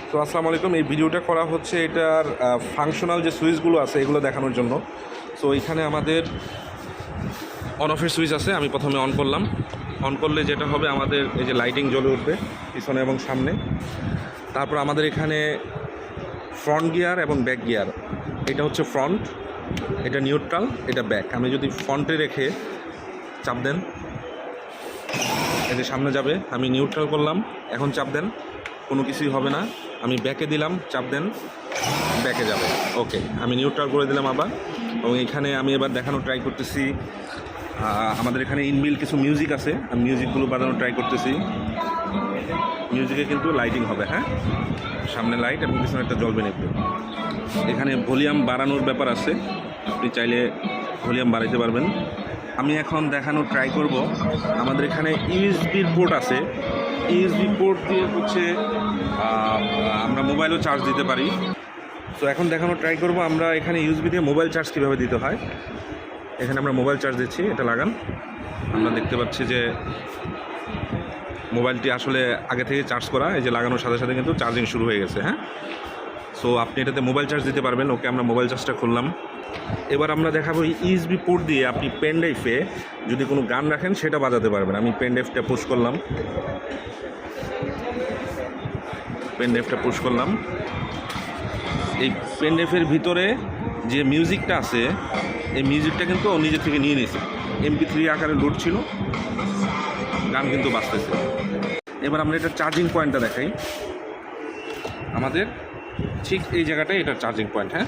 তো আসসালামু আলাইকুম। এই ভিডিওটা করা হচ্ছে এটার ফাংশনাল যে সুইচগুলো আছে এগুলো দেখানোর জন্য। সো এখানে আমাদের অন অফের সুইচ আছে। আমি প্রথমে অন করলাম। অন করলে যেটা হবে, আমাদের এই যে লাইটিং জ্বলে উঠবে পিছনে এবং সামনে। তারপর আমাদের এখানে ফ্রন্ট গিয়ার এবং ব্যাক গিয়ার, এটা হচ্ছে ফ্রন্ট, এটা নিউট্রাল, এটা ব্যাক। আমি যদি ফ্রন্টে রেখে চাপ দেন, এই যে সামনে যাবে। আমি নিউট্রাল করলাম, এখন চাপ দেন, কোনো কিছুই হবে না। আমি ব্যাকে দিলাম, চাপ দেন, ব্যাকে যাবে। ওকে, আমি নিউট্রাল করে দিলাম আবার। এবং এখানে আমি এবার দেখানো ট্রাই করতেছি, আমাদের এখানে ইনবিল্ট কিছু মিউজিক আছে। আমি মিউজিকগুলো বাজানোর ট্রাই করতেছি। মিউজিকে কিন্তু লাইটিং হবে, হ্যাঁ, সামনে লাইট এবং পিছনে একটা জ্বলবে না একটু। এখানে ভলিউম বাড়ানোর ব্যাপার আছে, আপনি চাইলে ভলিউম বাড়াইতে পারবেন। আমি এখন দেখানোর ট্রাই করব। আমাদের এখানে ইউএসবির পোর্ট আছে। ইউএসবি পোর্ট দিয়ে হচ্ছে আমরা মোবাইলও চার্জ দিতে পারি। তো এখন দেখানোর ট্রাই করব আমরা এখানে ইউএসবি দিয়ে মোবাইল চার্জ কীভাবে দিতে হয়। এখানে আমরা মোবাইল চার্জ দিচ্ছি, এটা লাগান। আমরা দেখতে পাচ্ছি যে মোবাইলটি আসলে আগে থেকে চার্জ করা, এই যে লাগানোর সাথে সাথে কিন্তু চার্জিং শুরু হয়ে গেছে, হ্যাঁ। সো আপনি এটাতে মোবাইল চার্জ দিতে পারবেন। ওকে, আমরা মোবাইল চার্জটা খুললাম। এবার আমরা দেখাবো ইউএসবি পোর্ট দিয়ে আপনি পেন ড্রাইভে যদি কোনো গান রাখেন সেটা বাজাতে পারবেন। আমি পেন ড্রাইভটা পুশ করলাম, পেন ড্রাইভটা পুশ করলাম। এই পেন ড্রাইভের ভিতরে যে মিউজিকটা আছে, এই মিউজিকটা কিন্তু ও নিজে থেকে নিয়ে নিয়েছে। MP3 আকারে লোড ছিল, গান কিন্তু বাজতেছে। এবার আমরা এটা চার্জিং পয়েন্টটা দেখাই। আমাদের ঠিক এই জায়গাটায় এটা চার্জিং পয়েন্ট, হ্যাঁ।